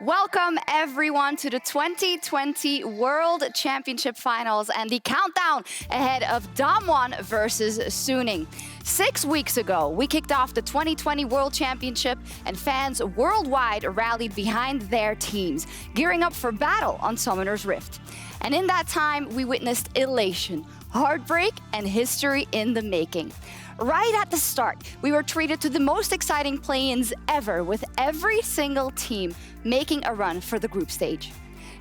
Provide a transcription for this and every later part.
Welcome everyone to the 2020 World Championship Finals and the countdown ahead of DAMWON versus Suning. 6 weeks ago, we kicked off the 2020 World Championship and fans worldwide rallied behind their teams, gearing up for battle on Summoner's Rift. And in that time, we witnessed elation, heartbreak, and history in the making. Right at the start, we were treated to the most exciting play-ins ever, with every single team making a run for the group stage.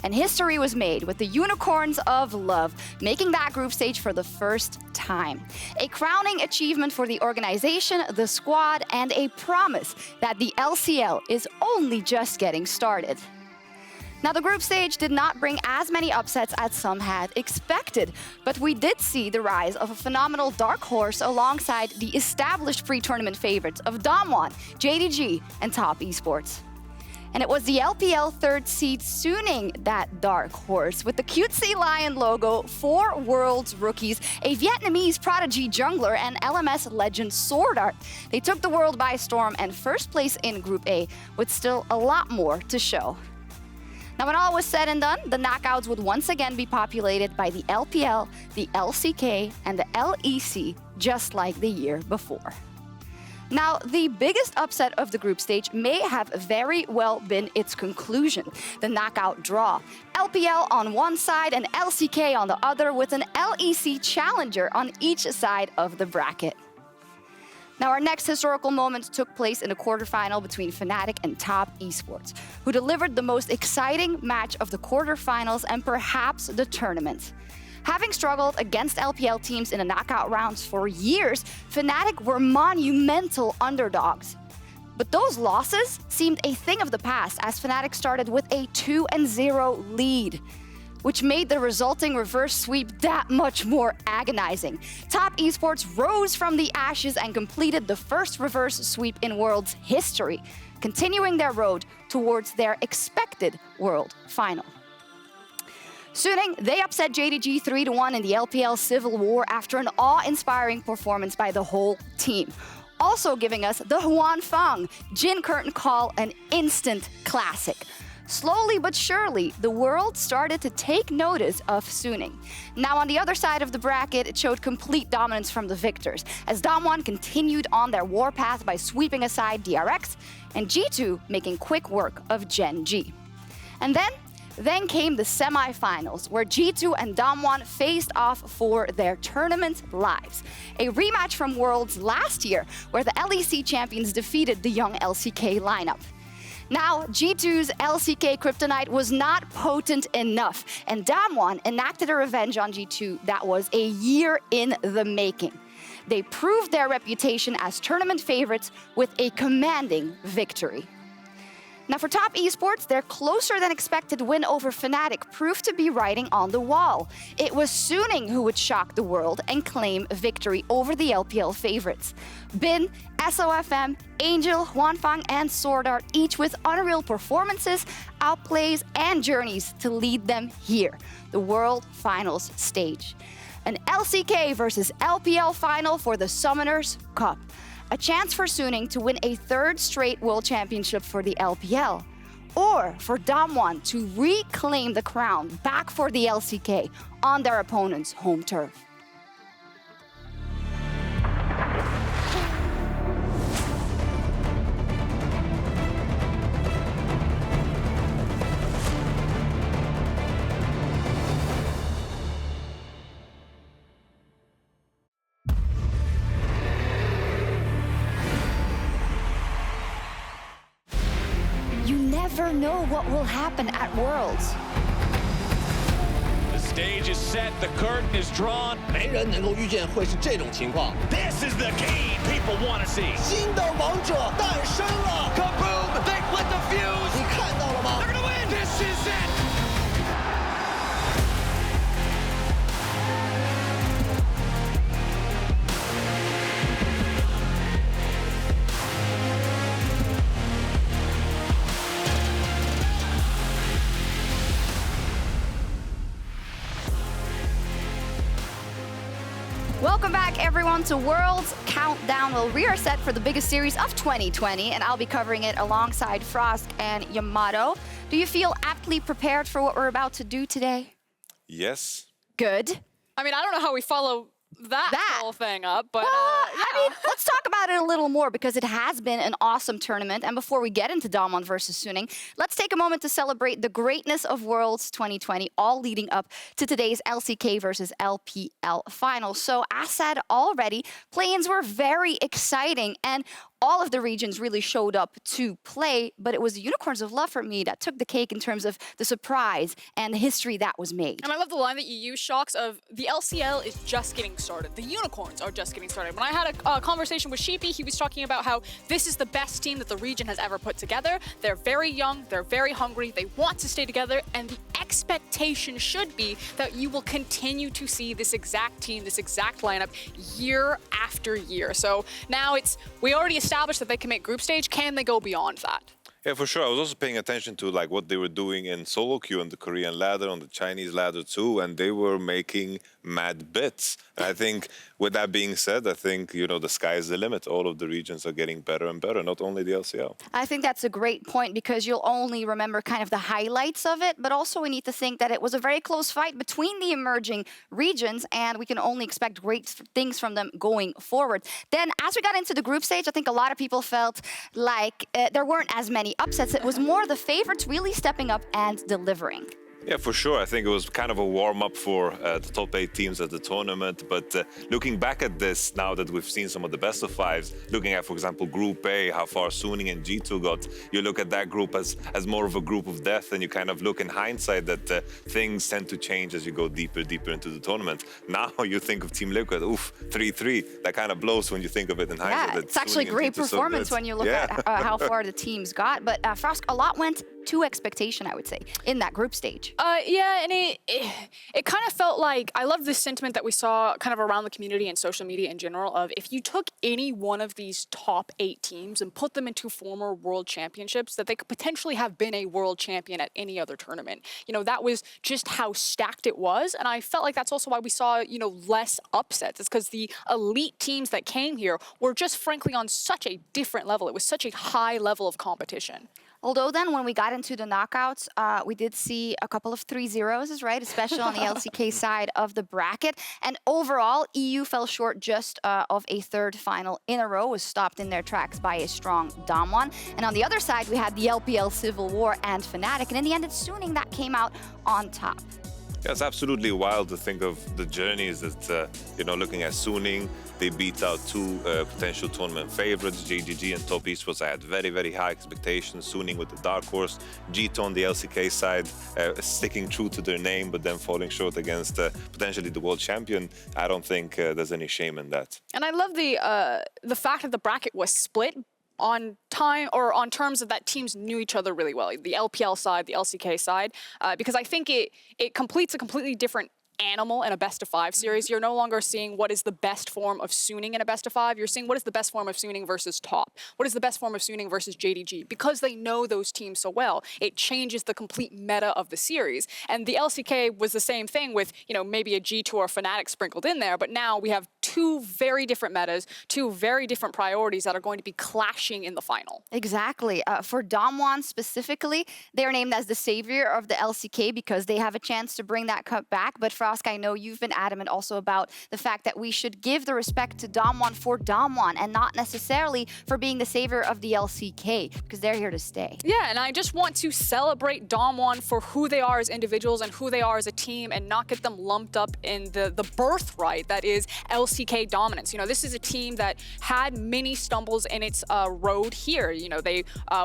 And history was made with the Unicorns of Love making that group stage for the first time. A crowning achievement for the organization, the squad, and a promise that the LCL is only just getting started. Now, the group stage did not bring as many upsets as some had expected, but we did see the rise of a phenomenal dark horse alongside the established pre-tournament favorites of DAMWON, JDG, and Top Esports. And it was the LPL third seed Suning that dark horse, with the cutesy lion logo, 4 Worlds rookies, a Vietnamese prodigy jungler, and LMS legend Sword Art. They took the world by storm and first place in Group A, with still a lot more to show. Now, when all was said and done, the knockouts would once again be populated by the LPL, the LCK, and the LEC, just like the year before. Now, the biggest upset of the group stage may have very well been its conclusion, the knockout draw. LPL on one side and LCK on the other, with an LEC challenger on each side of the bracket. Now, our next historical moment took place in a quarterfinal between Fnatic and Top Esports, who delivered the most exciting match of the quarterfinals and perhaps the tournament. Having struggled against LPL teams in the knockout rounds for years, Fnatic were monumental underdogs. But those losses seemed a thing of the past, as Fnatic started with a 2-0 lead, which made the resulting reverse sweep that much more agonizing. Top Esports rose from the ashes and completed the first reverse sweep in World's history, continuing their road towards their expected World Final. Suning, they upset JDG 3-1 in the LPL Civil War after an awe-inspiring performance by the whole team, also giving us the Huan Feng Jin Curtain Call, an instant classic. Slowly but surely, the world started to take notice of Suning. Now, on the other side of the bracket, it showed complete dominance from the victors, as DAMWON continued on their warpath by sweeping aside DRX, and G2 making quick work of Gen G. And then came the semifinals, where G2 and DAMWON faced off for their tournament lives. A rematch from Worlds last year, where the LEC champions defeated the young LCK lineup. Now, G2's LCK Kryptonite was not potent enough, and DAMWON enacted a revenge on G2 that was a year in the making. They proved their reputation as tournament favorites with a commanding victory. Now, for Top Esports, their closer than expected win over Fnatic proved to be writing on the wall. It was Suning who would shock the world and claim victory over the LPL favorites. Bin, SOFM, Angel, Huanfang, and Sword Art, each with unreal performances, outplays, and journeys to lead them here, the World Finals stage. An LCK versus LPL final for the Summoners Cup. A chance for Suning to win a third straight World Championship for the LPL, or for DAMWON to reclaim the crown back for the LCK on their opponent's home turf. Never know what will happen at Worlds. The stage is set, the curtain is drawn. 没人能够预见会是这种情况。 This is the game people want to see. 新的王者诞生了 Kaboom! They've lit the fuse. 你看到了吗 They're gonna win. This is it. Well, Welcome back, everyone, to World's Countdown. Well, we are set for the biggest series of 2020, and I'll be covering it alongside Frost and Yamato. Do you feel aptly prepared for what we're about to do today? Yes. Good. I mean, I don't know how we follow that whole thing up, but I mean, let's talk about it a little more because it has been an awesome tournament. And before we get into DAMWON versus Suning, let's take a moment to celebrate the greatness of Worlds 2020, all leading up to today's LCK versus LPL finals. So as said already, play-ins were very exciting, and all of the regions really showed up to play, but it was the Unicorns of Love for me that took the cake in terms of the surprise and the history that was made. And I love the line that you use, SJOKZ, of the LCL is just getting started. The Unicorns are just getting started. When I had a conversation with Sheepy, he was talking about how this is the best team that the region has ever put together. They're very young, they're very hungry, they want to stay together, and the expectation should be that you will continue to see this exact team, this exact lineup year after year. So now we already established that they can make group stage. Can they go beyond that? Yeah, for sure. I was also paying attention to like what they were doing in solo queue on the Korean ladder, on the Chinese ladder too, and they were making mad bits. And I think with that being said, I think, you know, the sky is the limit. All of the regions are getting better and better, not only the LCL. I think that's a great point because you'll only remember kind of the highlights of it, but also we need to think that it was a very close fight between the emerging regions, and we can only expect great things from them going forward. Then as we got into the group stage, I think a lot of people felt like there weren't as many upsets. It was more the favorites really stepping up and delivering. Yeah, for sure. I think it was kind of a warm-up for the top 8 teams at the tournament. But looking back at this, now that we've seen some of the best of fives, looking at, for example, Group A, how far Suning and G2 got, you look at that group as more of a group of death, and you kind of look in hindsight that things tend to change as you go deeper into the tournament. Now you think of Team Liquid, oof, 3-3. That kind of blows when you think of it in hindsight. Yeah, it's actually great performance when you look at how far the teams got. But Frost, a lot went to expectation, I would say, in that group stage. Yeah, and it kind of felt like, I love this sentiment that we saw kind of around the community and social media in general of if you took any one of these top 8 teams and put them into former world championships, that they could potentially have been a world champion at any other tournament. You know, that was just how stacked it was, and I felt like that's also why we saw, you know, less upsets. It's because the elite teams that came here were just frankly on such a different level. It was such a high level of competition. Although then when we got into the knockouts, we did see a couple of 3-0s, right? Especially on the LCK side of the bracket. And overall, EU fell short just of a 3rd final in a row, was stopped in their tracks by a strong DAMWON. And on the other side, we had the LPL Civil War and Fnatic. And in the end, it's Suning that came out on top. Yeah, it's absolutely wild to think of the journeys that, you know, looking at Suning, they beat out 2 potential tournament favorites, JGG and Top Esports. I had very, very high expectations. Suning with the dark horse, G2 on the LCK side, sticking true to their name, but then falling short against potentially the world champion. I don't think there's any shame in that. And I love the fact that the bracket was split on time or on terms of that teams knew each other really well, the LPL side, the LCK side, because I think it completes a completely different animal in a best-of-5 series. You're no longer seeing what is the best form of Suning in a best-of-5. You're seeing what is the best form of Suning versus Top. What is the best form of Suning versus JDG? Because they know those teams so well, it changes the complete meta of the series. And the LCK was the same thing with, you know, maybe a G2 or Fnatic sprinkled in there, but now we have 2 very different metas, 2 very different priorities that are going to be clashing in the final. Exactly. For DAMWON specifically, they're named as the savior of the LCK because they have a chance to bring that cup back. But Frosk, I know you've been adamant also about the fact that we should give the respect to DAMWON for DAMWON and not necessarily for being the savior of the LCK because they're here to stay. Yeah, and I just want to celebrate DAMWON for who they are as individuals and who they are as a team and not get them lumped up in the birthright that is LCK dominance. You know, this is a team that had many stumbles in its road here. You know, they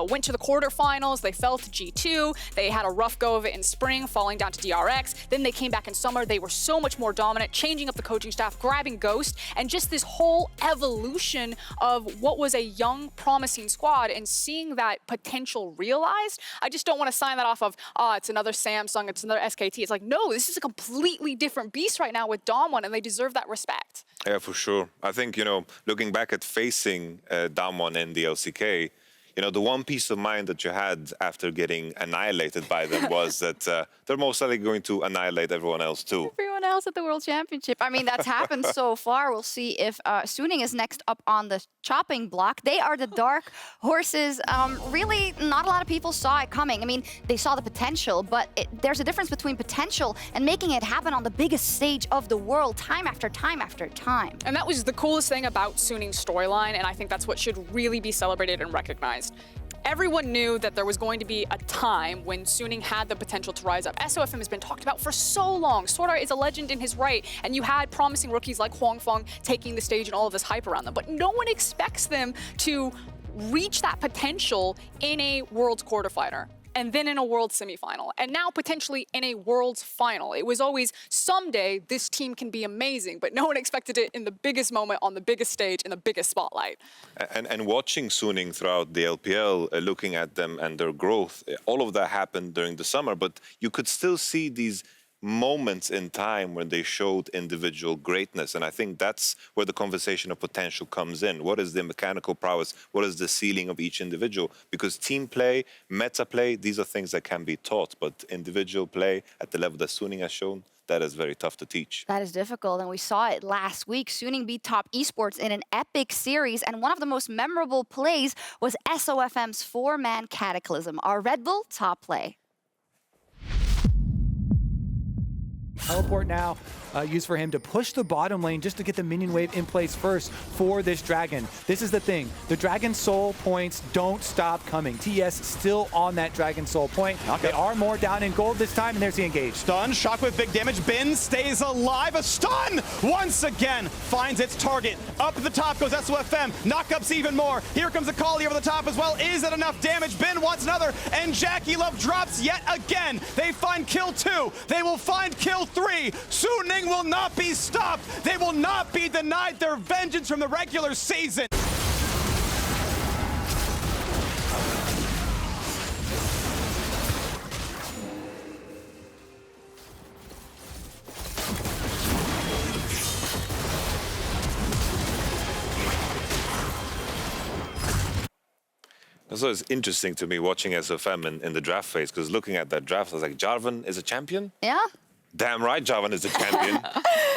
went to the quarterfinals, they fell to G2, they had a rough go of it in spring, falling down to DRX, then they came back in summer, they were so much more dominant, changing up the coaching staff, grabbing Ghost, and just this whole evolution of what was a young, promising squad, and seeing that potential realized. I just don't want to sign that off of, it's another Samsung, it's another SKT. It's like, no, this is a completely different beast right now with DAMWON, and they deserve that respect. Yeah, for sure. I think, you know, looking back at facing DAMWON in the LCK, you know, the one peace of mind that you had after getting annihilated by them was that they're most likely going to annihilate everyone else too. Everyone else at the World Championship. I mean, that's happened so far. We'll see if Suning is next up on the chopping block. They are the dark horses. Really, not a lot of people saw it coming. I mean, they saw the potential, but there's a difference between potential and making it happen on the biggest stage of the world time after time after time. And that was the coolest thing about Suning's storyline, and I think that's what should really be celebrated and recognized. Everyone knew that there was going to be a time when Suning had the potential to rise up. SOFM has been talked about for so long. Sword Art is a legend in his right, and you had promising rookies like Huang Feng taking the stage and all of this hype around them. But no one expects them to reach that potential in a Worlds quarterfinal, and then in a World semifinal, and now potentially in a Worlds final. It was always, someday this team can be amazing, but no one expected it in the biggest moment, on the biggest stage, in the biggest spotlight. And watching Suning throughout the LPL, looking at them and their growth, all of that happened during the summer, but you could still see these moments in time when they showed individual greatness. And I think that's where the conversation of potential comes in. What is the mechanical prowess? What is the ceiling of each individual? Because team play, meta play, these are things that can be taught, but individual play at the level that Suning has shown, that is very tough to teach. That is difficult, and we saw it last week. Suning beat Top Esports in an epic series, and one of the most memorable plays was SOFM's four-man Cataclysm, our Red Bull top play. Teleport now used for him to push the bottom lane just to get the minion wave in place first for this dragon. This is the thing. The dragon soul points don't stop coming. TS still on that dragon soul point. They are more down in gold this time, and there's the engage. Stun, shock with big damage. Bin stays alive. A stun once again finds its target. Up at the top goes SOFM. Knockups even more. Here comes a Kali over the top as well. Is that enough damage? Bin wants another, and Jackie Love drops yet again. They find kill 2. They will find kill 3. Suning will not be stopped. They will not be denied their vengeance from the regular season. So it's interesting to me watching SFM in the draft phase, because looking at that draft, I was like, Jarvan is a champion? Yeah? Damn right, Jarvan is a champion.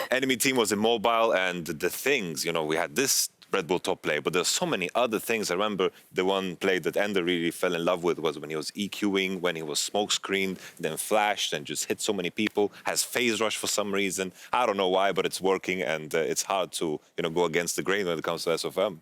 Enemy team was immobile, and the things, you know, we had this Red Bull top play, but there's so many other things. I remember the one play that Ender really fell in love with was when he was EQing, when he was smoke screened, then flashed and just hit so many people, has phase rush for some reason. I don't know why, but it's working, and it's hard to, you know, go against the grain when it comes to SFM.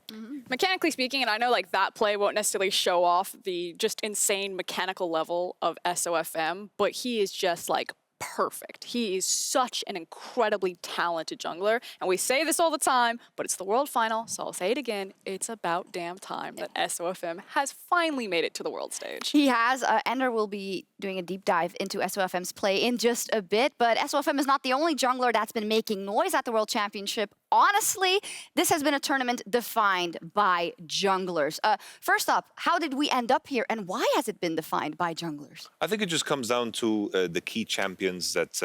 Mechanically speaking, and I know like that play won't necessarily show off the just insane mechanical level of SOFM, but he is just like perfect. He is such an incredibly talented jungler, and we say this all the time, but it's the world final, so I'll say it again. It's about damn time that SOFM has finally made it to the world stage. He has. Ender will be doing a deep dive into SOFM's play in just a bit, but SOFM is not the only jungler that's been making noise at the World Championship. Honestly, this has been a tournament defined by junglers. First up, how did we end up here, and why has it been defined by junglers? I think it just comes down to the key champions that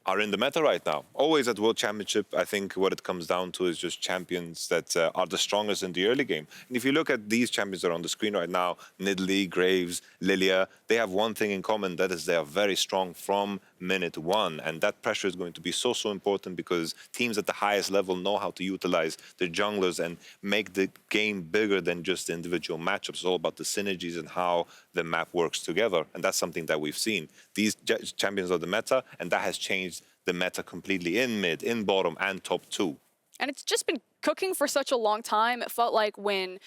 are in the meta right now. Always at World Championship, I think what it comes down to is just champions that are the strongest in the early game. And if you look at these champions that are on the screen right now, Nidalee, Graves, Lilia, they have one thing in common, that is they are very strong from minute one. And that pressure is going to be so important, because teams at the highest level know how to utilize their junglers and make the game bigger than just the individual matchups. It's all about the synergies and how the map works together. And that's something that we've seen. These champions are the meta, and that has changed the meta completely in mid, in bottom, and top 2. And it's just been cooking for such a long time. It felt like when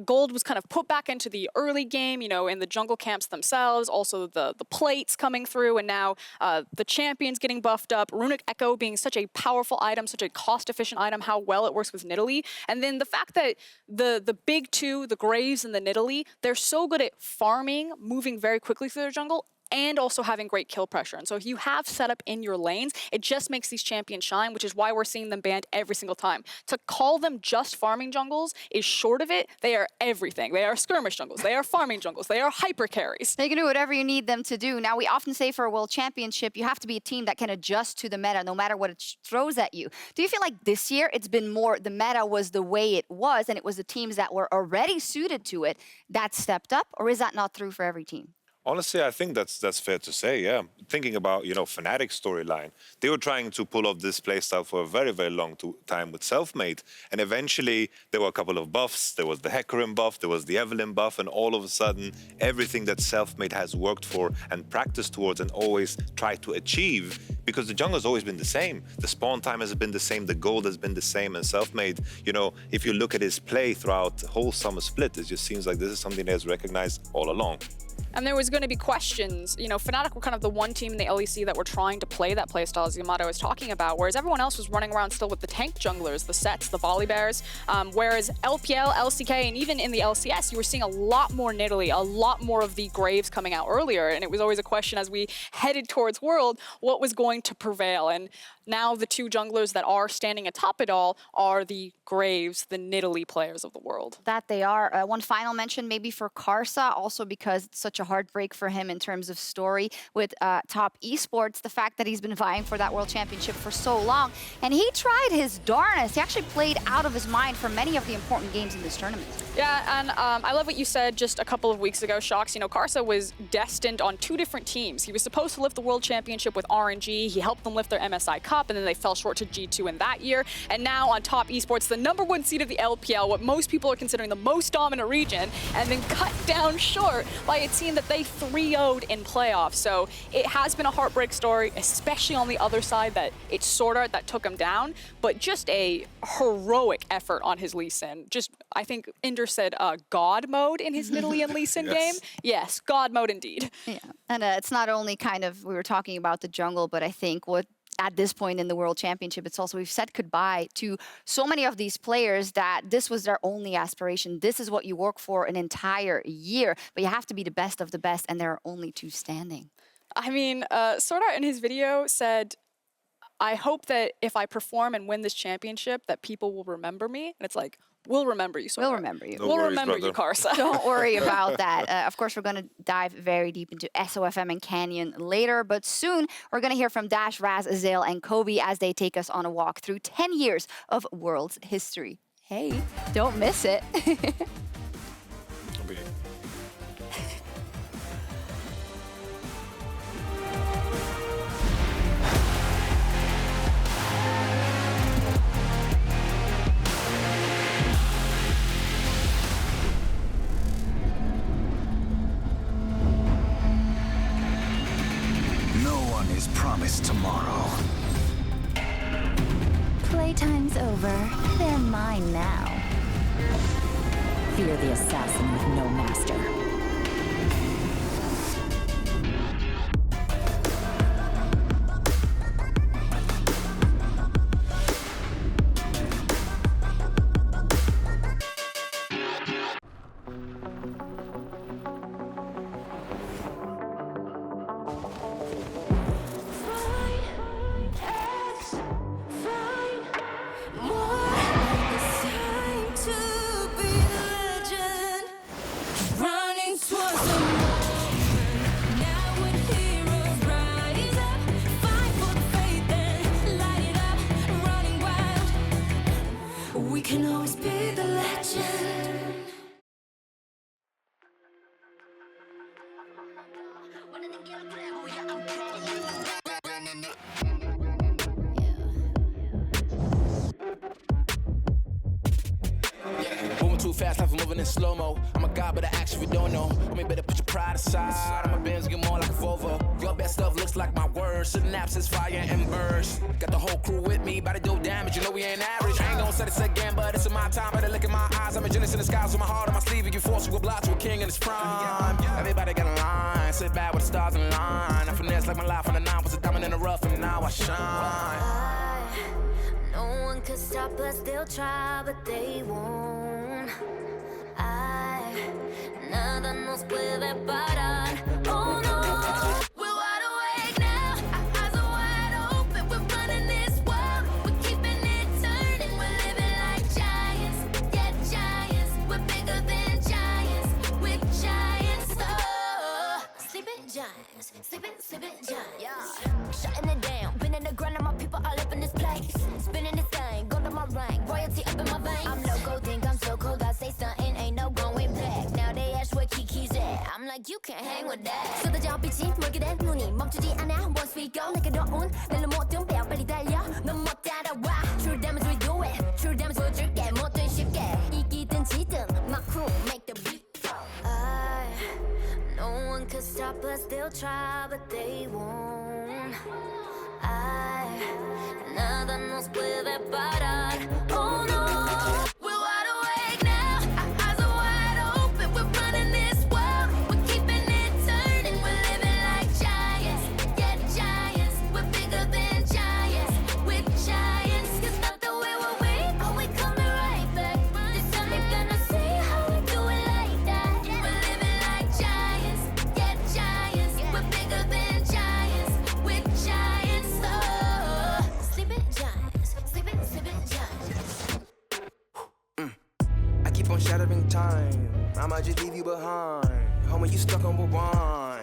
gold was kind of put back into the early game, you know, in the jungle camps themselves, also the plates coming through, and now the champions getting buffed up, Runic Echo being such a powerful item, such a cost-efficient item, how well it works with Nidalee. And then the fact that the big two, the Graves and the Nidalee, they're so good at farming, moving very quickly through their jungle. and also having great kill pressure. And so if you have setup in your lanes, it just makes these champions shine, which is why we're seeing them banned every single time. To call them just farming jungles is short of it. They are everything. They are skirmish jungles. They are farming jungles. They are hyper carries. They can do whatever you need them to do. Now, we often say for a world championship, you have to be a team that can adjust to the meta no matter what it throws at you. Do you feel like this year it's been more the meta was the way it was and it was the teams that were already suited to it that stepped up, or is that not true for every team? Honestly, I think that's fair to say, yeah. Thinking about, Fnatic's storyline, they were trying to pull off this playstyle for a very, very long time with Selfmade. And eventually, there were a couple of buffs. There was the Hecarim buff, there was the Evelynn buff, and all of a sudden, everything that Selfmade has worked for and practiced towards and always tried to achieve, because the jungle has always been the same. The spawn time has been the same, the gold has been the same, and Selfmade, if you look at his play throughout the whole summer split, it just seems like this is something that is recognized all along. And there was going to be questions. Fnatic were kind of the one team in the LEC that were trying to play that playstyle, as Yamato was talking about, whereas everyone else was running around still with the tank junglers, the Sets, the Volley Bears. Whereas LPL, LCK, and even in the LCS, you were seeing a lot more Nidalee, a lot more of the Graves coming out earlier. And it was always a question as we headed towards World, what was going to prevail? And now the two junglers that are standing atop it all are the Graves, the Nidalee players of the world. That they are. One final mention maybe for Karsa, also because it's such a heartbreak for him in terms of story with top esports, the fact that he's been vying for that world championship for so long. And he tried his darnest. He actually played out of his mind for many of the important games in this tournament. Yeah, and I love what you said just a couple of weeks ago, SJOKZ. Karsa was destined on two different teams. He was supposed to lift the world championship with RNG. He helped them lift their MSI Cup, and then they fell short to G2 in that year. And now on top esports, the #1 seed of the LPL, what most people are considering the most dominant region, and then cut down short by a team that they 3-0'd in playoffs. So it has been a heartbreak story, especially on the other side that it's Swordart that took him down, but just a heroic effort on his Lee Sin. Just, I think Inder said God mode in his Nidalee and Lee Sin game. Yes, God mode indeed. Yeah, and it's not only kind of, we were talking about the jungle, but I think what at this point in the World Championship, it's also, we've said goodbye to so many of these players that this was their only aspiration. This is what you work for an entire year, but you have to be the best of the best, and there are only two standing. I mean, Swordart in his video said, I hope that if I perform and win this championship, that people will remember me. And it's like, we'll remember you, Swordart. We'll remember you. We'll remember you, Karsa. Don't worry about that. Of course, we're going to dive very deep into SOFM and Canyon later, but soon we're going to hear from Dash, Raz, Azale, and Kobe as they take us on a walk through 10 years of World's history. Hey, don't miss it. Promised tomorrow. Playtime's over. They're mine now. Fear the assassin with no master. Can always be the legend. Moving too fast, life moving in slow-mo. I'm a god, but I actually don't know. I mean, better put your pride aside. I'm a Benz, get more like a Volvo. Your best stuff looks like my words. Synapses, fire, and burst. Got the whole crew with me, about to do damage. You know we ain't average. I ain't gonna say this again, but it's in my time. Better look in my eyes. I'm a genius in the skies with my heart on my sleeve. You force you a block to a king in his prime. Everybody got a line. Sit back with the stars in line. I finesse like my life on the 9 was a diamond in the rough, and now I shine. No one could stop us, they'll try, but they won't. Nada nos puede parar. Oh no. giants. Sleeping giants. Yeah. Shutting it down. Been in the grind of my people all up in this place. Spinning this thing. Go to my rank. Royalty up in my veins. I'm loco, think I'm so cold. I say something, ain't no going back. Now they ask where Kiki's at. I'm like, you can't hang with that. 쏟아져 빛이 멀게 된 눈이 멈추지 않아. Once we go, 내게 더운 날로 모든 배워 빨리 달려. 넌 못 따라와. True damage we do it. True damage 보여줄게. 뭐든 쉽게. 이기든 지든 my crew make the beat. No one could stop us, they'll try, but they won't. Nada nos puede parar. Oh no, we're wide awake now. Our eyes are wide open. We're running this world. We're keeping it turning. We're living like giants. Yeah, giants. We're bigger than giants. We're giants. It's not the way we're coming right back. This time you're gonna see how we do it like that. We're living like giants. Yeah, giants. We're bigger than giants. We're giants. Oh, sleeping giants. Sleeping giants. I keep on shattering time. I might just leave you behind. Homie, you stuck on rewind.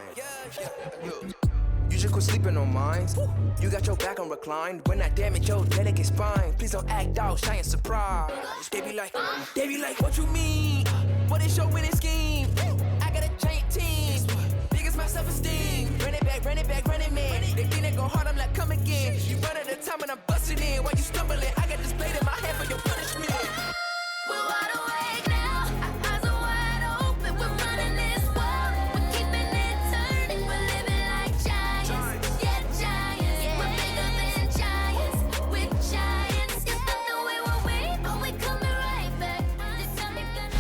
You should quit sleeping on mines. You got your back on reclined. When I damage your delicate spine, please don't act out, shy and surprise. They be like, what you mean? What is your winning scheme? I got a giant team. Big as my self-esteem. Run it back, running man. They think they go hard, I'm like, come again. You run at a time and I'm busting in. While you stumbling, I got this blade in my hand for your punishment. We're wide awake now. Our eyes are wide open. We're running this world. We're keeping it turning. We're living like giants. Yeah, giants. We're bigger than giants. We're giants. It's not the way we're coming right back. This time you're gonna.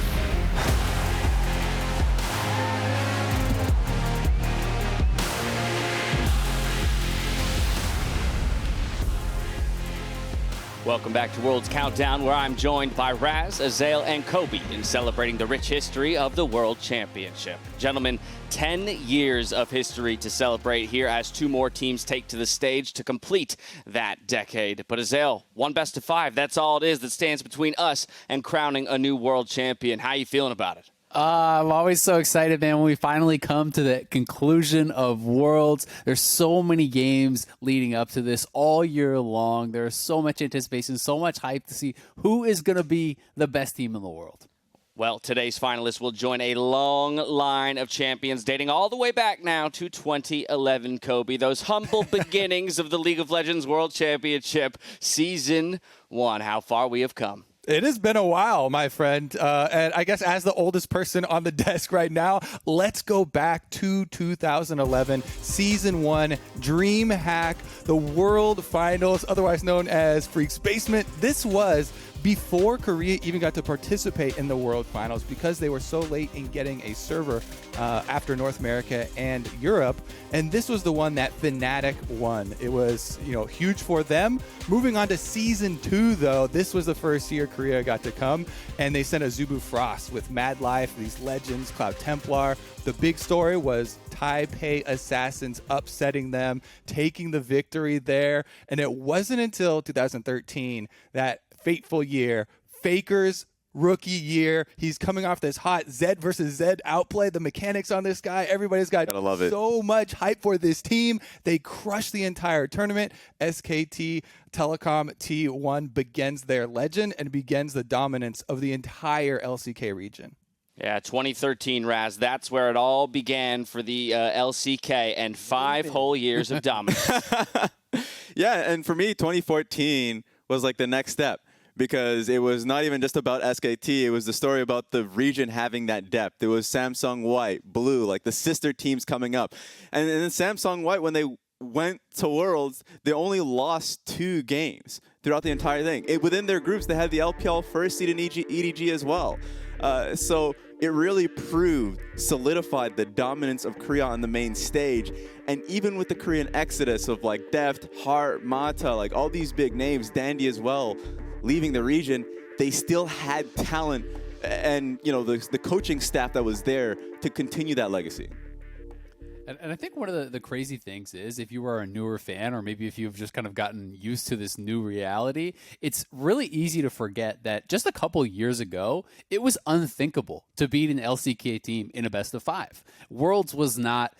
Welcome back to World's Countdown, where I'm joined by Raz, Azael, and Kobe in celebrating the rich history of the World Championship. Gentlemen, 10 years of history to celebrate here as two more teams take to the stage to complete that decade. But Azael, one best of five, that's all it is that stands between us and crowning a new world champion. How you feeling about it? I'm always so excited, man, when we finally come to the conclusion of Worlds. There's so many games leading up to this all year long. There's so much anticipation, so much hype to see who is going to be the best team in the world. Well, today's finalists will join a long line of champions dating all the way back now to 2011, Kobe. Those humble beginnings of the League of Legends World Championship Season 1. How far we have come. It has been a while, my friend. And I guess as the oldest person on the desk right now, let's go back to 2011, Season 1, DreamHack, the World Finals, otherwise known as Freak's Basement. This was before Korea even got to participate in the World Finals because they were so late in getting a server after North America and Europe. And this was the one that Fnatic won. It was, huge for them. Moving on to Season 2, though, this was the first year Korea got to come, and they sent a Zubu Frost with Mad Life, these legends, Cloud Templar. The big story was Taipei Assassins upsetting them, taking the victory there. And it wasn't until 2013, that fateful year, FLICKR's rookie year. He's coming off this hot Zed versus Zed outplay. The mechanics on this guy, everybody's got so much hype for this team. They crushed the entire tournament. SKT Telecom T1 begins their legend and begins the dominance of the entire LCK region. Yeah, 2013, Raz. That's where it all began for the LCK and 5 whole years of dominance. Yeah, and for me, 2014 was like the next step, because it was not even just about SKT. It was the story about the region having that depth. It was Samsung White, Blue, like the sister teams coming up. And then Samsung White, when they went to Worlds, they only lost 2 games throughout the entire thing. Within their groups, they had the LPL first seed in EDG as well. So it really solidified the dominance of Korea on the main stage. And even with the Korean exodus of like Deft, Heart, Mata, like all these big names, Dandy as well, leaving the region, they still had talent and the coaching staff that was there to continue that legacy. And I think one of the crazy things is if you are a newer fan, or maybe if you've just kind of gotten used to this new reality, it's really easy to forget that just a couple years ago, it was unthinkable to beat an LCK team in a best of 5. Worlds was not,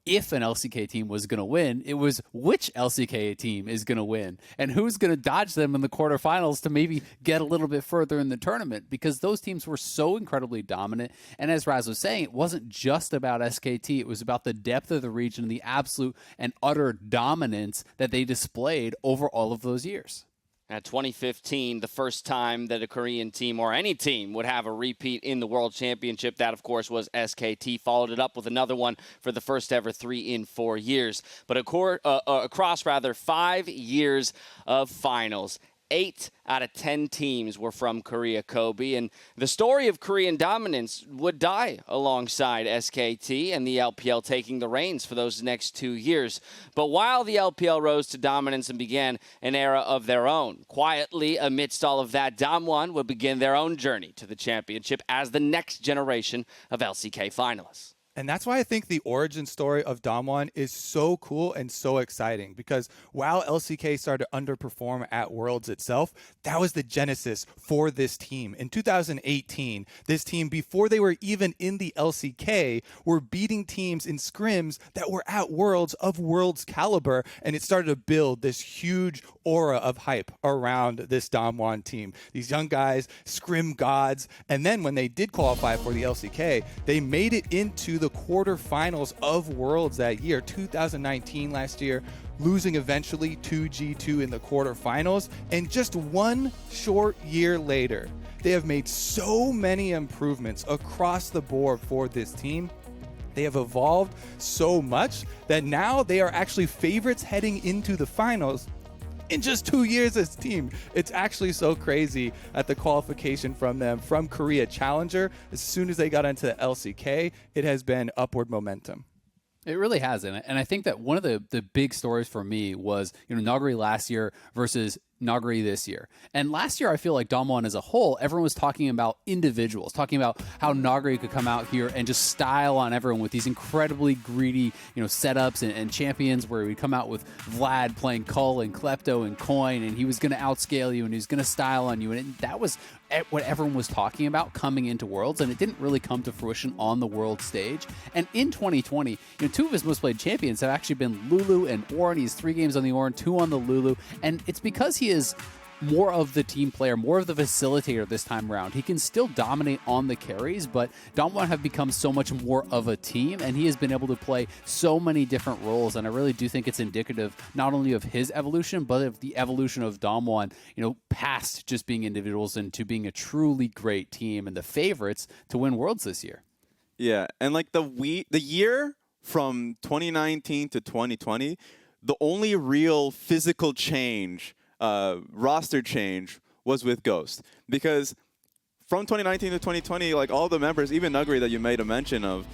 if an LCK team was going to win, it was which LCK team is going to win and who's going to dodge them in the quarterfinals to maybe get a little bit further in the tournament, because those teams were so incredibly dominant. And as Raz was saying, it wasn't just about SKT, it was about the depth of the region, the absolute and utter dominance that they displayed over all of those years. At 2015, the first time that a Korean team or any team would have a repeat in the World Championship, that of course was SKT, followed it up with another one for the first ever 3 in 4 years. But across 5 years of finals, 8 out of 10 teams were from Korea, Kobe, and the story of Korean dominance would die alongside SKT and the LPL taking the reins for those next 2 years. But while the LPL rose to dominance and began an era of their own, quietly amidst all of that, DAMWON would begin their own journey to the championship as the next generation of LCK finalists. And that's why I think the origin story of DAMWON is so cool and so exciting, because while LCK started to underperform at Worlds itself, that was the genesis for this team. In 2018, this team, before they were even in the LCK, were beating teams in scrims that were at Worlds of Worlds caliber, and it started to build this huge aura of hype around this DAMWON team. These young guys, scrim gods, and then when they did qualify for the LCK, they made it into the quarterfinals of Worlds that year, 2019 last year, losing eventually to G2 in the quarterfinals. And just 1 short year later, they have made so many improvements across the board for this team. They have evolved so much that now they are actually favorites heading into the finals in just 2 years as a team. It's actually so crazy at the qualification from them from Korea Challenger. As soon as they got into the LCK, it has been upward momentum. It really has, and I think that one of the big stories for me was, Nagri last year versus Nagri this year. And last year, I feel like DAMWON as a whole, everyone was talking about individuals, talking about how Nagri could come out here and just style on everyone with these incredibly greedy, setups and champions, where he'd come out with Vlad playing Cull and Klepto and Coin, and he was going to outscale you and he was going to style on you. And that was what everyone was talking about coming into Worlds, and it didn't really come to fruition on the world stage. And in 2020, 2 of his most played champions have actually been Lulu and Ornn. He has 3 games on the Ornn, 2 on the Lulu, and it's because he is more of the team player, more of the facilitator this time around. He can still dominate on the carries, but DAMWON have become so much more of a team, and he has been able to play so many different roles, and I really do think it's indicative not only of his evolution, but of the evolution of DAMWON, past just being individuals and to being a truly great team and the favorites to win Worlds this year. Yeah, and like the year from 2019 to 2020, the only real physical change, roster change, was with Ghost. Because from 2019 to 2020, like all the members, even Nugri that you made a mention of,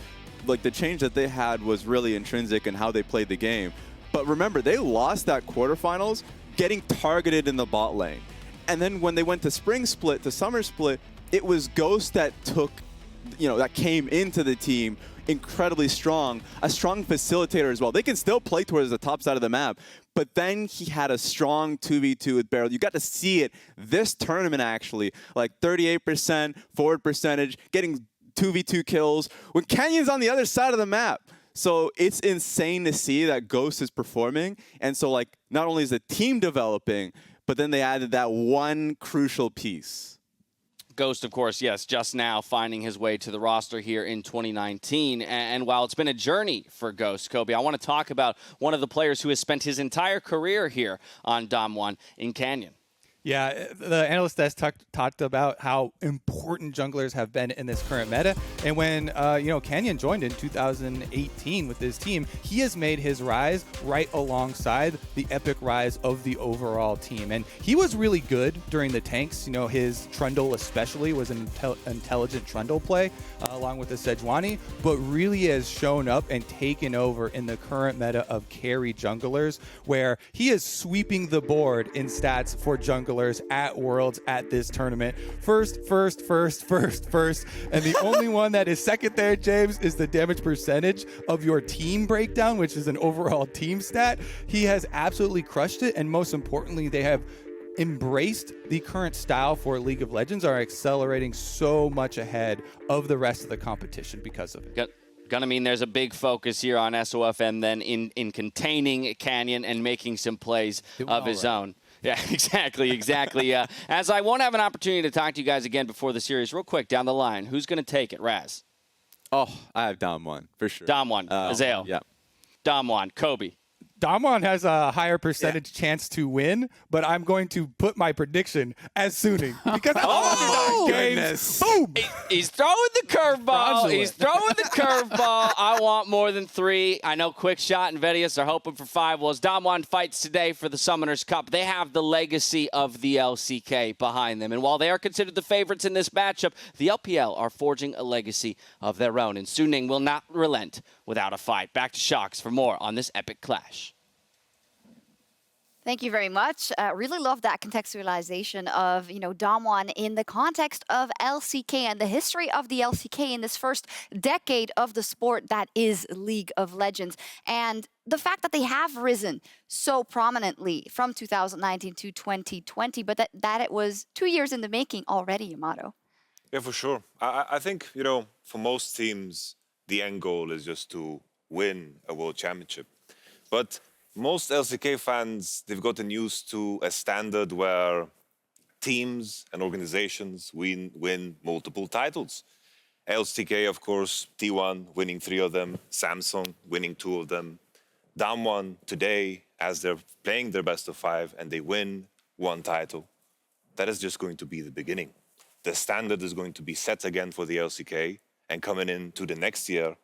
like the change that they had was really intrinsic in how they played the game. But remember, they lost that quarterfinals getting targeted in the bot lane. And then when they went to spring split, to summer split, it was Ghost that took, that came into the team incredibly strong, a strong facilitator as well. They can still play towards the top side of the map, but then he had a strong 2v2 with Beryl. You got to see it this tournament, actually, like 38% forward percentage, getting 2v2 kills when Canyon's on the other side of the map. So it's insane to see that Ghost is performing. And so like not only is the team developing, but then they added that one crucial piece. Ghost, of course, yes, just now finding his way to the roster here in 2019. And while it's been a journey for Ghost, Kobe, I want to talk about one of the players who has spent his entire career here on DAMWON in Canyon. Yeah, the analyst desk talked about how important junglers have been in this current meta. And when, Canyon joined in 2018 with his team, he has made his rise right alongside the epic rise of the overall team. And he was really good during the tanks. His Trundle especially was an intelligent Trundle play along with the Sejuani, but really has shown up and taken over in the current meta of carry junglers, where he is sweeping the board in stats for junglers strugglers at Worlds at this tournament. First. And the only one that is second there, James, is the damage percentage of your team breakdown, which is an overall team stat. He has absolutely crushed it. And most importantly, they have embraced the current style for League of Legends, are accelerating so much ahead of the rest of the competition because of it. Gonna mean there's a big focus here on SOFM then in containing Canyon and making some plays of his own. Yeah, exactly. As I won't have an opportunity to talk to you guys again before the series, real quick, down the line, who's going to take it, Raz? Oh, I have DAMWON, for sure. DAMWON, Azale. Yeah. DAMWON, Kobe. DAMWON has a higher percentage chance to win, but I'm going to put my prediction as Suning because games. Boom! He's throwing the curveball. I want more than 3. I know Quickshot and Vedius are hoping for 5. Well, as DAMWON fights today for the Summoners Cup, they have the legacy of the LCK behind them. And while they are considered the favorites in this matchup, the LPL are forging a legacy of their own. And Suning will not relent without a fight. Back to SJOKZ for more on this epic clash. Thank you very much. Really love that contextualization of, DAMWON in the context of LCK and the history of the LCK in this first decade of the sport that is League of Legends. And the fact that they have risen so prominently from 2019 to 2020, but that it was 2 years in the making already, Yamato. Yeah, for sure. I think, for most teams, the end goal is just to win a world championship. But most LCK fans, they've gotten used to a standard where teams and organizations win multiple titles. LCK, of course, T1 winning 3 of them, Samsung winning 2 of them. DAMWON today, as they're playing their best of 5 and they win 1 title, that is just going to be the beginning. The standard is going to be set again for the LCK, and coming into the next year,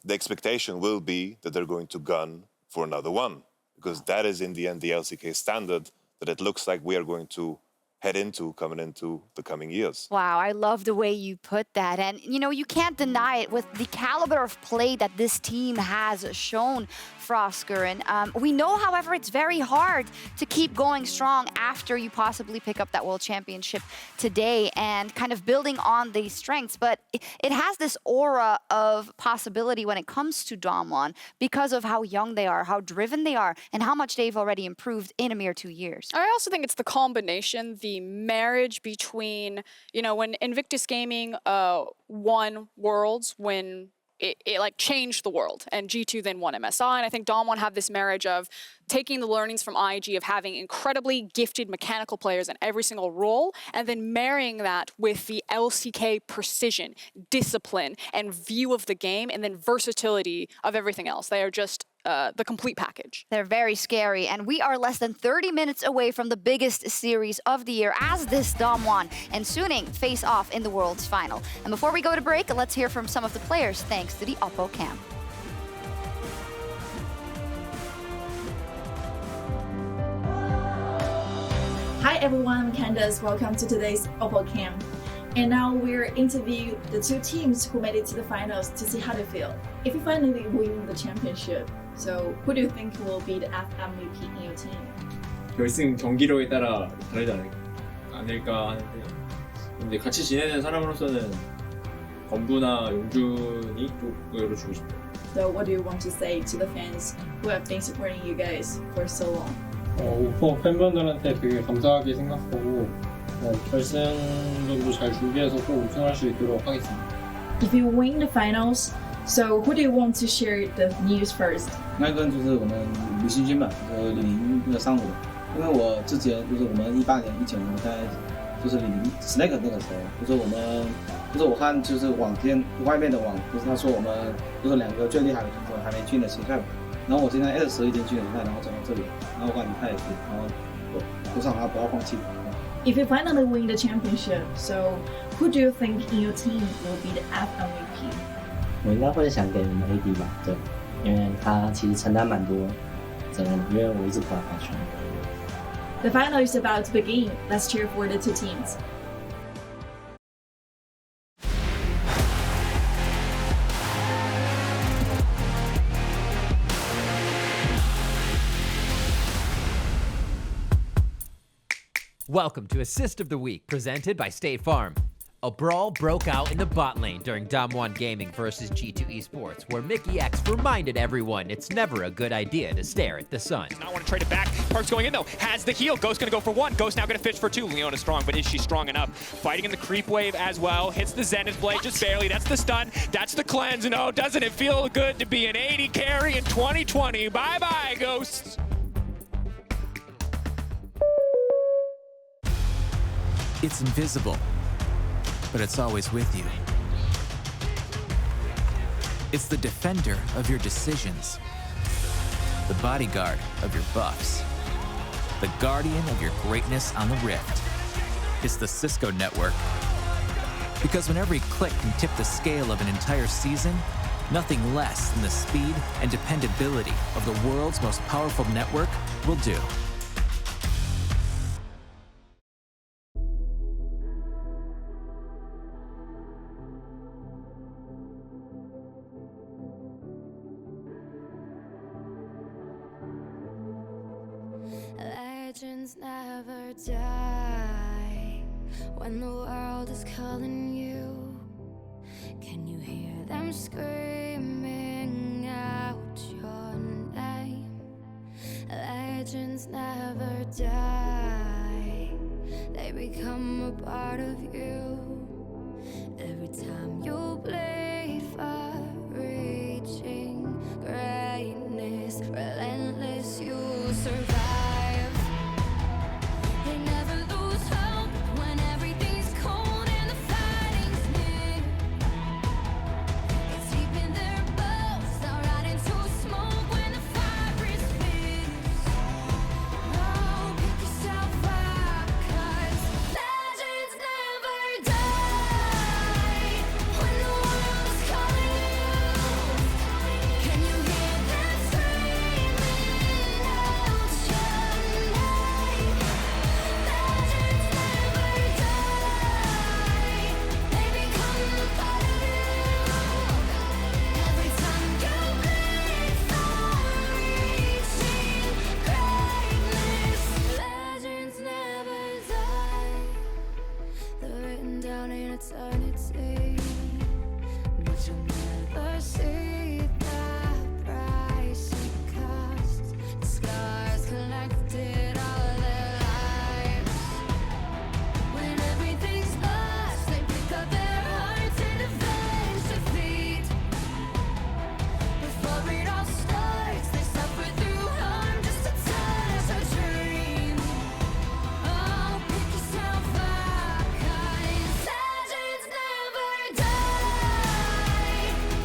the expectation will be that they're going to gun for another one, because that is in the end the LCK standard that it looks like we are going to head into coming into the coming years. Wow, I love the way you put that. And, you can't deny it with the caliber of play that this team has shown, FLICKR. And we know, however, it's very hard to keep going strong after you possibly pick up that World Championship today and kind of building on these strengths. But it has this aura of possibility when it comes to DAMWON because of how young they are, how driven they are, and how much they've already improved in a mere 2 years. I also think it's the combination, the marriage between, when Invictus Gaming won Worlds, when it like changed the world, and G2 then won MSI, and I think DAMWON have this marriage of taking the learnings from IG of having incredibly gifted mechanical players in every single role, and then marrying that with the LCK precision, discipline, and view of the game, and then versatility of everything else. They are just the complete package. They're very scary, and we are less than 30 minutes away from the biggest series of the year as this DAMWON and Suning face off in the World's final. And before we go to break, let's hear from some of the players thanks to the Oppo Cam. Hi everyone, I'm Candace. Welcome to today's Oppo Cam. And now we're interviewing the 2 teams who made it to the finals to see how they feel. If you finally win the championship, so who do you think will be the MVP in your team? 결승 경기력에 따라 다르지 않을까 하는데, 근데 같이 지내는 사람으로서는 범부나 용준이 쪽으로 주고 싶어요. So what do you want to say to the fans who have been supporting you guys for so long? 오퍼 팬분들한테 되게 감사하게 생각하고 결승전도 잘 준비해서 꼭 우승할 수 있도록 하겠습니다. If you win the finals, so who do you want to share the news first? 那个就是我们李欣欣吧，李宁那个上路的，因为我之前就是我们18年、19年在就是李宁 SNAKE 那个时候，就是我们就是我看就是网天外面的网，就是他说我们就是2个最厉害的选手还没进的决赛，然后我现在20已经进了决赛，然后走到这里，然后我感觉他也是，然后我想他不要放弃。If you finally win the championship, so who do you think in your team will be the MVP? 我应该会想给我们 AD 吧，对，因为他其实承担蛮多责任的，因为我一直不爱发球。The final is about to begin. Let's cheer for the 2 teams. Welcome to Assist of the Week, presented by State Farm. A brawl broke out in the bot lane during DAMWON Gaming versus G2 Esports, where Mickey X reminded everyone it's never a good idea to stare at the sun. Not want to trade it back. Park's going in though. Has the heal. Ghost's going to go for one. Ghost now going to fish for two. Leona's strong, but is she strong enough? Fighting in the creep wave as well. Hits the Zenith Blade just barely. That's the stun. That's the cleanse. And oh, doesn't it feel good to be an 80 carry in 2020? Bye-bye, Ghosts. It's invisible, but it's always with you. It's the defender of your decisions, the bodyguard of your buffs, the guardian of your greatness on the Rift. It's the Cisco network. Because when every click can tip the scale of an entire season, nothing less than the speed and dependability of the world's most powerful network will do. Legends never die when the world is calling you. Can you hear them screaming out your name? Legends never die, they become a part of you. Every time you bleed for reaching greatness, relentless, you survive. They never lose hope when everything's cold and the fighting's near. It's deep in their bones, they'll ride into smoke when the fire is fierce. Oh, pick yourself up, 'cause legends never die. When the world is calling you, can you hear them screaming out your name? Legends never die, they become a part of you. Every time you bleed for reaching greatness, legends never die. They're written down in eternity, but you'll never see the price it costs. The scars collected all their lives. When everything's lost, they pick up their hearts and avenge defeat. Before it all starts, they suffer through harm just to touch a dream. Oh, pick yourself up, 'cause legends never die.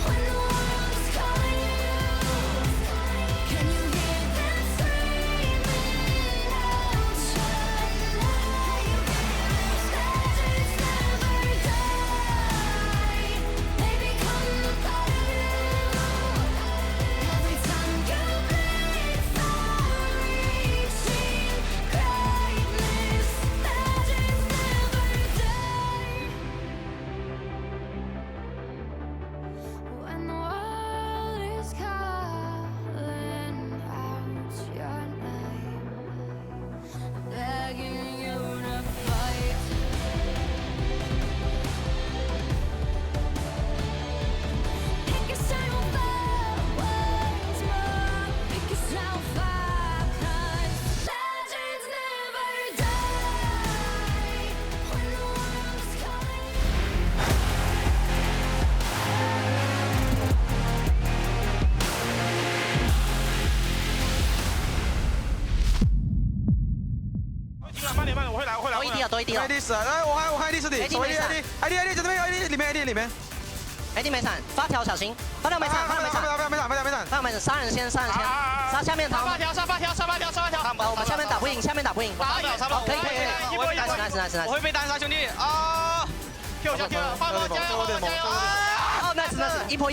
When the world is calling you, can you hear them screaming out your name? Legends never die, they become a part of you. Every time you bleed for reaching greatness, legends never die. When the world is calling out your name, begging you to fight. Pick yourself up once more. Pick yourself up, 'cause legends never die. When the world is calling you.慢点，我会来。多一滴啊，多一滴啊。AD 死了，来，我看 AD 是你，手 AD 这边有 AD 里面 AD 没闪，发条小心，发条没闪，发条没闪，杀人先，杀下面逃。杀发条。我们下面打不赢，可以，我会被单杀，兄弟啊 ！Q 下 Q， 发波加油！哦 ，nice， 一波，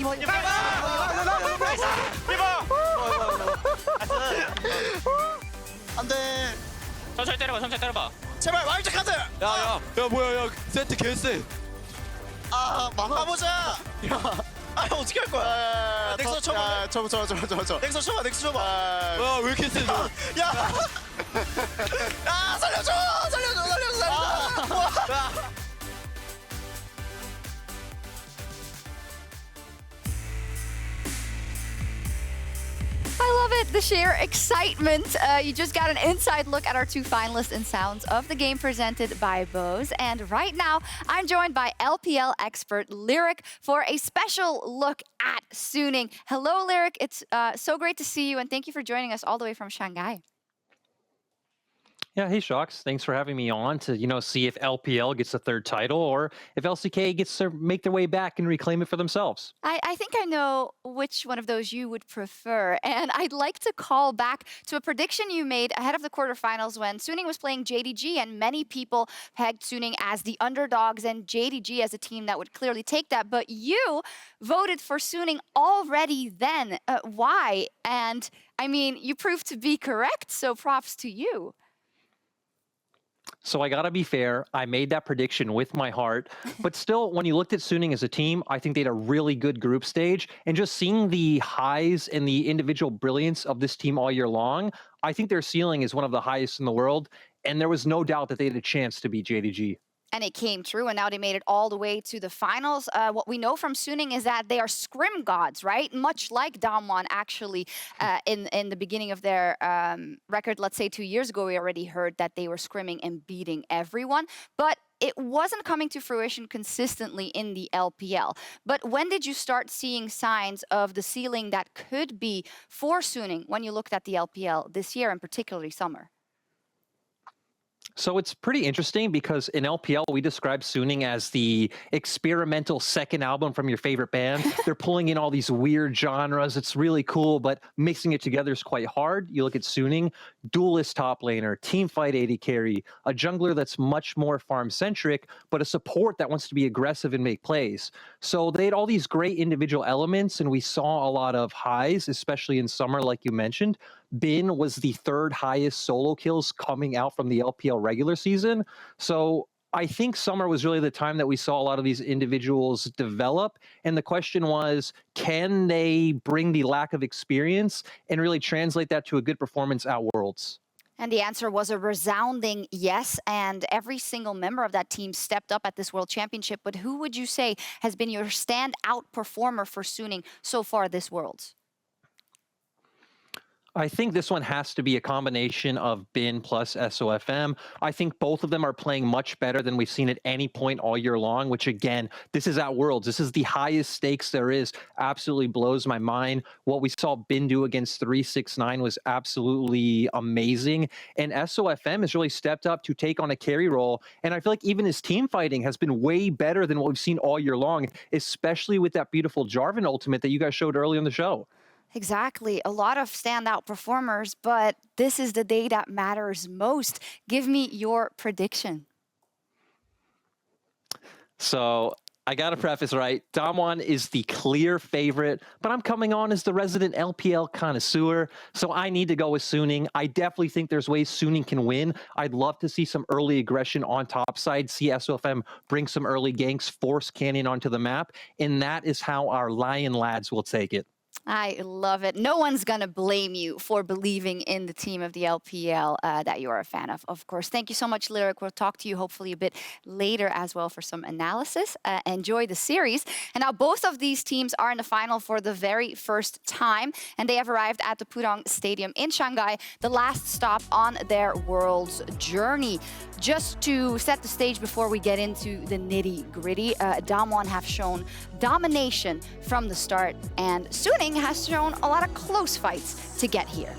안 돼. 천천히 때려봐. 제발 와이즈 카드. 야 뭐야 세트 개쎄. 아 가보자. 어떻게 할 거야? 넥서 쳐봐. 쳐봐. 넥서 쳐봐. 넥서 쳐봐. 와, 왜 이렇게 세? 야! 야, 살려줘! I love it, the sheer excitement. You just got an inside look at our two finalists and sounds of the game presented by Bose. And right now, I'm joined by LPL expert Lyric for a special look at Suning. Hello, Lyric. It's so great to see you, and thank you for joining us all the way from Shanghai. Yeah, hey SJOKZ, thanks for having me on to, see if LPL gets a third title or if LCK gets to make their way back and reclaim it for themselves. I think I know which one of those you would prefer, and I'd like to call back to a prediction you made ahead of the quarterfinals when Suning was playing JDG, and many people pegged Suning as the underdogs and JDG as a team that would clearly take that, but you voted for Suning already then. Why? And, I mean, you proved to be correct, so props to you. So I gotta be fair, I made that prediction with my heart, but still, when you looked at Suning as a team, I think they had a really good group stage, and just seeing the highs and the individual brilliance of this team all year long, I think their ceiling is one of the highest in the world, and there was no doubt that they had a chance to beat JDG. And it came true, and now they made it all the way to the finals. What we know from Suning is that they are scrim gods, right? Much like DAMWON, actually, in the beginning of their record, let's say 2 years ago, we already heard that they were scrimming and beating everyone. But it wasn't coming to fruition consistently in the LPL. But when did you start seeing signs of the ceiling that could be for Suning when you looked at the LPL this year, and particularly summer? So it's pretty interesting because in LPL, we describe Suning as the experimental second album from your favorite band. They're pulling in all these weird genres. It's really cool, but mixing it together is quite hard. You look at Suning, duelist top laner, teamfight AD carry, a jungler that's much more farm-centric, but a support that wants to be aggressive and make plays. So they had all these great individual elements, and we saw a lot of highs, especially in summer, like you mentioned. Bin was the third highest solo kills coming out from the LPL regular season. So I think summer was really the time that we saw a lot of these individuals develop. And the question was, can they bring the lack of experience and really translate that to a good performance at Worlds? And the answer was a resounding yes, and every single member of that team stepped up at this World Championship. But who would you say has been your standout performer for Suning so far this Worlds? I think this one has to be a combination of Bin plus SOFM. I think both of them are playing much better than we've seen at any point all year long, which again, this is at Worlds. This is the highest stakes there is. Absolutely blows my mind. What we saw Bin do against 369 was absolutely amazing. And SOFM has really stepped up to take on a carry role. And I feel like even his team fighting has been way better than what we've seen all year long, especially with that beautiful Jarvan ultimate that you guys showed earlier in the show. Exactly. A lot of standout performers, but this is the day that matters most. Give me your prediction. So I got to preface, right? DAMWON is the clear favorite, but I'm coming on as the resident LPL connoisseur, so I need to go with Suning. I definitely think there's ways Suning can win. I'd love to see some early aggression on top side, see SOFM bring some early ganks, force Canyon onto the map, and that is how our Lion lads will take it. I love it. No one's going to blame you for believing in the team of the LPL that you are a fan of course. Thank you so much, Lyric. We'll talk to you hopefully a bit later as well for some analysis. Enjoy the series. And now both of these teams are in the final for the very first time, and they have arrived at the Pudong Stadium in Shanghai, the last stop on their World's journey. Just to set the stage before we get into the nitty-gritty, DAMWON have shown domination from the start, and Suning has shown a lot of close fights to get here.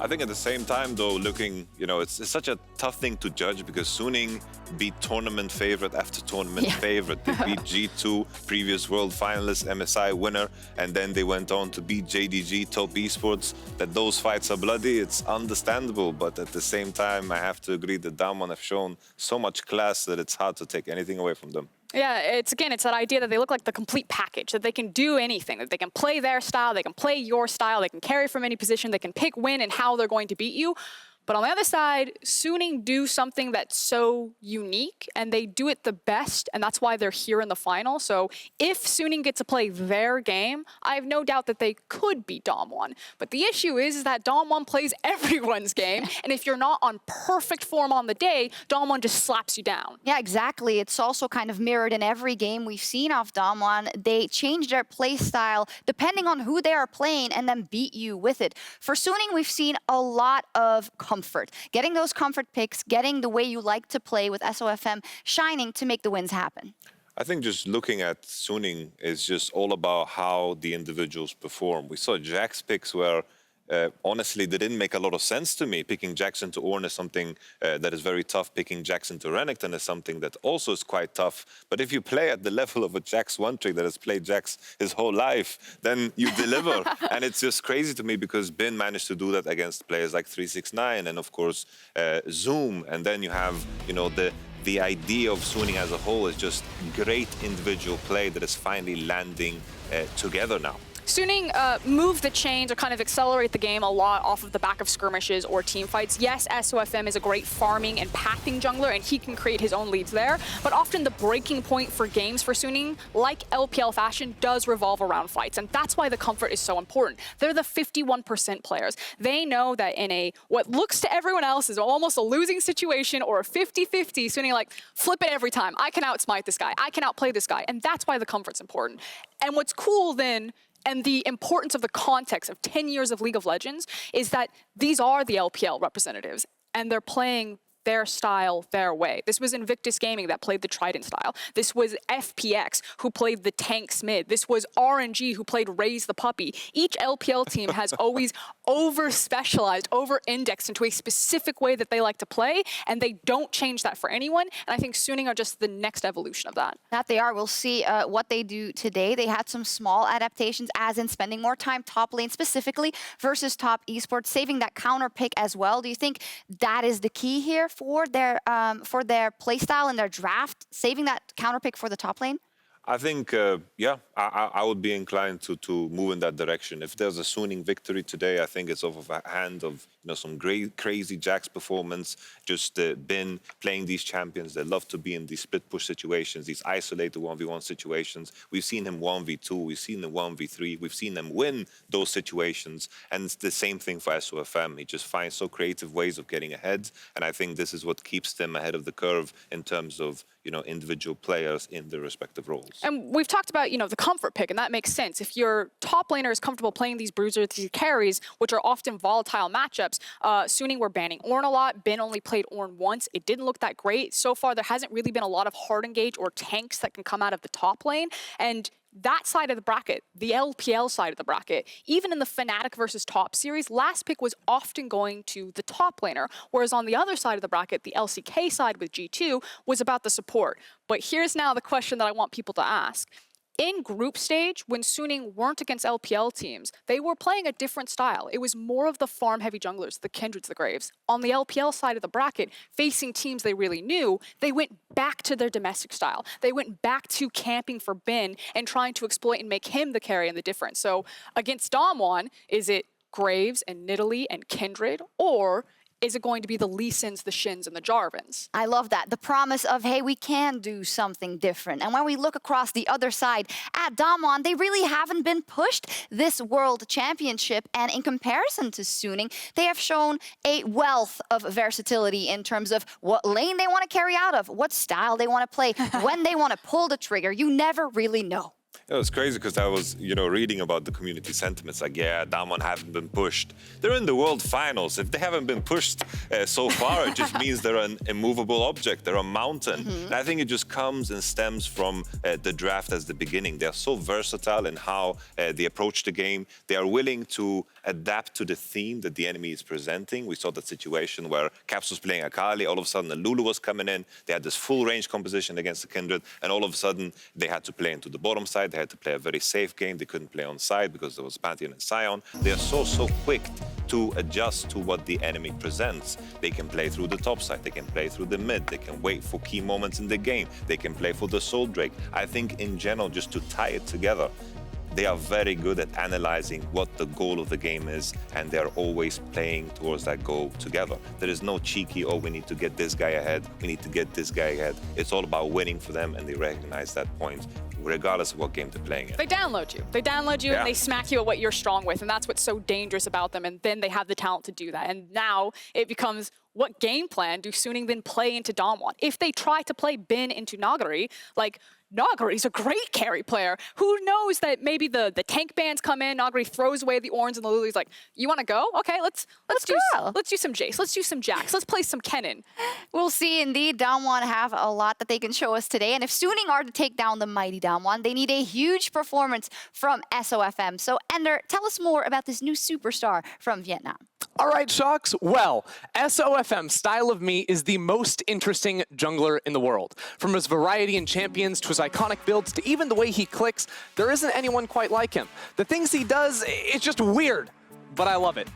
I think at the same time, though, looking, it's such a tough thing to judge because Suning beat tournament favorite after tournament favorite. They beat G2, previous world finalist, MSI winner, and then they went on to beat JDG, top esports. That those fights are bloody, it's understandable, but at the same time, I have to agree that DAMWON have shown so much class that it's hard to take anything away from them. Yeah, it's that idea that they look like the complete package, that they can do anything, that they can play their style, they can play your style, they can carry from any position, they can pick when and how they're going to beat you. But on the other side, Suning do something that's so unique, and they do it the best, and that's why they're here in the final. So if Suning get to play their game, I have no doubt that they could beat DAMWON. But the issue is that DAMWON plays everyone's game, and if you're not on perfect form on the day, DAMWON just slaps you down. Yeah, exactly. It's also kind of mirrored in every game we've seen off DAMWON. They change their play style depending on who they are playing and then beat you with it. For Suning, we've seen a lot of comfort. Getting those comfort picks, getting the way you like to play with SOFM shining to make the wins happen. I think just looking at Suning is just all about how the individuals perform. We saw Jack's picks where honestly, they didn't make a lot of sense to me. Picking Jackson to Ornn is something that is very tough. Picking Jackson to Renekton is something that also is quite tough. But if you play at the level of a Jax one trick that has played Jax his whole life, then you deliver. And it's just crazy to me because Bin managed to do that against players like 369 and of course Zoom. And then you have, you know, the idea of Suning as a whole is just great individual play that is finally landing together now. Suning moved the chains or kind of accelerate the game a lot off of the back of skirmishes or team fights. Yes, SOFM is a great farming and pathing jungler, and he can create his own leads there. But often the breaking point for games for Suning, like LPL fashion, does revolve around fights. And that's why the comfort is so important. They're the 51% players. They know that in a what looks to everyone else is almost a losing situation or a 50-50, Suning like, flip it every time. I can outsmite this guy. I can outplay this guy. And that's why the comfort's important. And what's cool then, and the importance of the context of 10 years of League of Legends is that these are the LPL representatives and they're playing their style, their way. This was Invictus Gaming that played the Trident style. This was FPX who played the tanks mid. This was RNG who played Raise the Puppy. Each LPL team has always over-specialized, over-indexed into a specific way that they like to play, and they don't change that for anyone. And I think Suning are just the next evolution of that. That they are. We'll see what they do today. They had some small adaptations, as in spending more time top lane specifically versus top esports, saving that counter pick as well. Do you think that is the key here for their playstyle and their draft, saving that counter pick for the top lane? I think, yeah, I would be inclined to move in that direction. If there's a Suning victory today, I think it's off of a hand of some great, crazy Jax performance. Just been playing these champions. They love to be in these split push situations, these isolated 1v1 situations. We've seen him 1v2, we've seen him 1v3, we've seen them win those situations. And it's the same thing for SOFM. He just finds so creative ways of getting ahead. And I think this is what keeps them ahead of the curve in terms of individual players in their respective roles. And we've talked about, the comfort pick, and that makes sense. If your top laner is comfortable playing these bruisers, these carries, which are often volatile matchups, Suning were banning Ornn a lot. Bin only played Ornn once. It didn't look that great. So far, there hasn't really been a lot of hard engage or tanks that can come out of the top lane. And that side of the bracket, the LPL side of the bracket, even in the Fnatic versus Top series, last pick was often going to the top laner, whereas on the other side of the bracket, the LCK side with G2 was about the support. But here's now the question that I want people to ask. In group stage, when Suning weren't against LPL teams, they were playing a different style. It was more of the farm-heavy junglers, the Kindreds, the Graves. On the LPL side of the bracket, facing teams they really knew, they went back to their domestic style. They went back to camping for Bin and trying to exploit and make him the carry and the difference. So against DAMWON, is it Graves and Nidalee and Kindred, or is it going to be the Lee Sins, the Shins, and the Jarvans? I love that. The promise of, hey, we can do something different. And when we look across the other side at DAMWON, they really haven't been pushed this World Championship. And in comparison to Suning, they have shown a wealth of versatility in terms of what lane they want to carry out of, what style they want to play, when they want to pull the trigger. You never really know. It was crazy because I was, reading about the community sentiments. Like, yeah, DAMWON haven't been pushed. They're in the World Finals. If they haven't been pushed so far, it just means they're an immovable object. They're a mountain. And I think it just comes and stems from the draft as the beginning. They're so versatile in how they approach the game. They are willing to adapt to the theme that the enemy is presenting. We saw that situation where Caps was playing Akali. All of a sudden, a Lulu was coming in. They had this full range composition against the Kindred. And all of a sudden, they had to play into the bottom side. They had to play a very safe game. They couldn't play on side because there was Pantheon and Sion. They are so quick to adjust to what the enemy presents. They can play through the top side. They can play through the mid. They can wait for key moments in the game. They can play for the Soul Drake. I think in general, just to tie it together, they are very good at analyzing what the goal of the game is, and they're always playing towards that goal together. There is no cheeky, oh, we need to get this guy ahead, we need to get this guy ahead. It's all about winning for them, and they recognize that point, regardless of what game they're playing in. They download you. They download you and they smack you at what you're strong with, and that's what's so dangerous about them, and then they have the talent to do that. And now it becomes, what game plan do Suning then play into DAMWON? If they try to play Bin into Nagari, like, Nagari's a great carry player. Who knows that maybe the tank bans come in, Nagari throws away the Orns, and the Lily's like, you want to go? Okay, let's do some Jace, let's do some Jax, let's play some Kennen. We'll see. Indeed, DAMWON have a lot that they can show us today. And if Suning are to take down the mighty DAMWON, they need a huge performance from SOFM. So Ender, tell us more about this new superstar from Vietnam. All right, SJOKZ. Well, SOFM Style of Me is the most interesting jungler in the world. From his variety in champions to his iconic builds to even the way he clicks, there isn't anyone quite like him. The things he does, it's just weird, but I love it.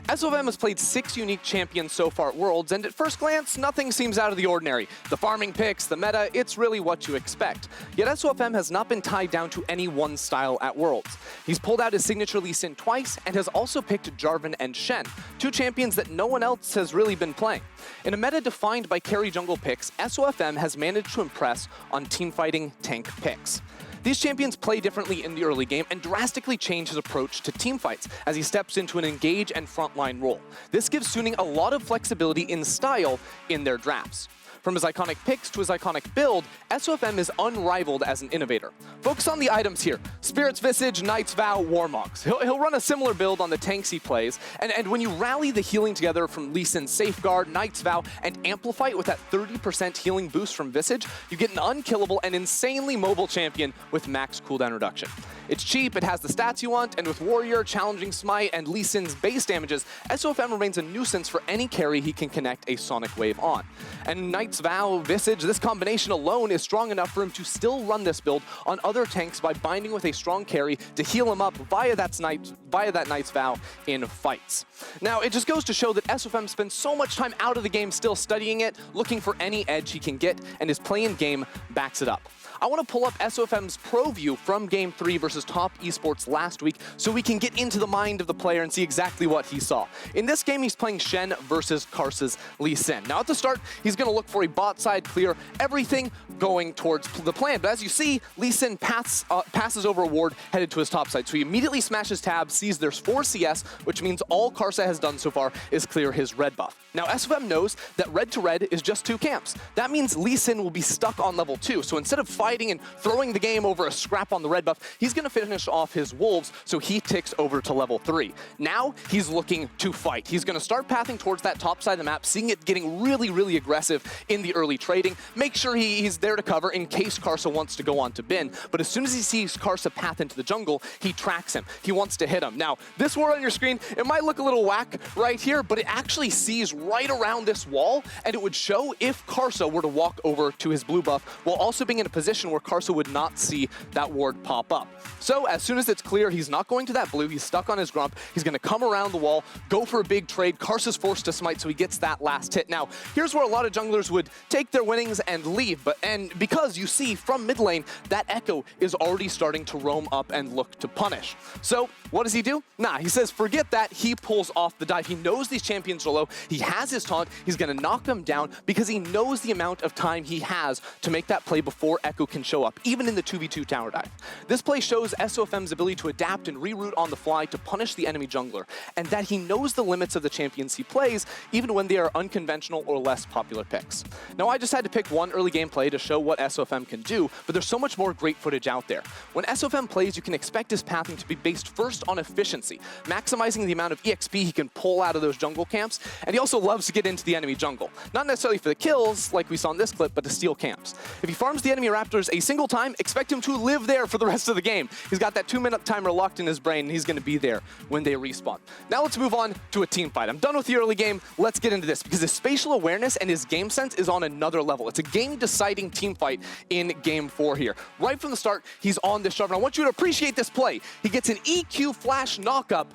SOFM has played 6 unique champions so far at Worlds, and at first glance, nothing seems out of the ordinary. The farming picks, the meta, it's really what you expect. Yet SOFM has not been tied down to any one style at Worlds. He's pulled out his signature Lee Sin twice, and has also picked Jarvan and Shen, 2 champions that no one else has really been playing. In a meta defined by carry jungle picks, SOFM has managed to impress on teamfighting tank picks. These champions play differently in the early game and drastically change his approach to teamfights as he steps into an engage and frontline role. This gives Suning a lot of flexibility in style in their drafts. From his iconic picks to his iconic build, SOFM is unrivaled as an innovator. Focus on the items here: Spirit's Visage, Knight's Vow, Warmogs. He'll run a similar build on the tanks he plays, and when you rally the healing together from Lee Sin's Safeguard, Knight's Vow, and amplify it with that 30% healing boost from Visage, you get an unkillable and insanely mobile champion with max cooldown reduction. It's cheap, it has the stats you want, and with Warrior, Challenging Smite, and Lee Sin's base damages, SOFM remains a nuisance for any carry he can connect a Sonic Wave on. And Knight's Vow, Visage, this combination alone is strong enough for him to still run this build on other tanks by binding with a strong carry to heal him up via that Knight's Vow in fights. Now, it just goes to show that SOFM spends so much time out of the game still studying it, looking for any edge he can get, and his play in game backs it up. I want to pull up SOFM's pro view from Game 3 versus Top Esports last week so we can get into the mind of the player and see exactly what he saw. In this game, he's playing Shen versus Karsa's Lee Sin. Now, at the start, he's going to look for a bot side clear, everything going towards the plan. But as you see, Lee Sin passes over a ward headed to his top side. So he immediately smashes tab, sees there's 4 CS, which means all Karsa has done so far is clear his red buff. Now, SOFM knows that red to red is just 2 camps. That means Lee Sin will be stuck on level 2. So instead of fighting and throwing the game over a scrap on the red buff, he's going to finish off his wolves, so he ticks over to level 3. Now, he's looking to fight. He's going to start pathing towards that top side of the map, seeing it getting really, really aggressive in the early trading. Make sure he's there to cover in case Karsa wants to go on to Bin. But as soon as he sees Karsa path into the jungle, he tracks him. He wants to hit him. Now, this ward on your screen, it might look a little whack right here, but it actually sees right around this wall, and it would show if Karsa were to walk over to his blue buff, while also being in a position where Karsa would not see that ward pop up. So as soon as it's clear he's not going to that blue, he's stuck on his Grump, he's going to come around the wall, go for a big trade. Karsa's forced to smite, so he gets that last hit. Now, here's where a lot of junglers would take their winnings and leave, and because you see from mid lane, that Echo is already starting to roam up and look to punish. So what does he do? Nah, he says forget that. He pulls off the dive. He knows these champions are low. He has his taunt. He's going to knock them down because he knows the amount of time he has to make that play before Echo can show up, even in the 2v2 tower dive. This play shows SOFM's ability to adapt and reroute on the fly to punish the enemy jungler, and that he knows the limits of the champions he plays, even when they are unconventional or less popular picks. Now, I just had to pick one early game play to show what SOFM can do, but there's so much more great footage out there. When SOFM plays, you can expect his pathing to be based first on efficiency, maximizing the amount of EXP he can pull out of those jungle camps, and he also loves to get into the enemy jungle. Not necessarily for the kills, like we saw in this clip, but to steal camps. If he farms the enemy Raptors a single time, expect him to live there for the rest of the game. He's got that 2-minute timer locked in his brain, and he's going to be there when they respawn. Now let's move on to a team fight. I'm done with the early game. Let's get into this, because his spatial awareness and his game sense is on another level. It's a game-deciding team fight in Game 4 here. Right from the start, he's on this Jarvan. I want you to appreciate this play. He gets an EQ flash knockup,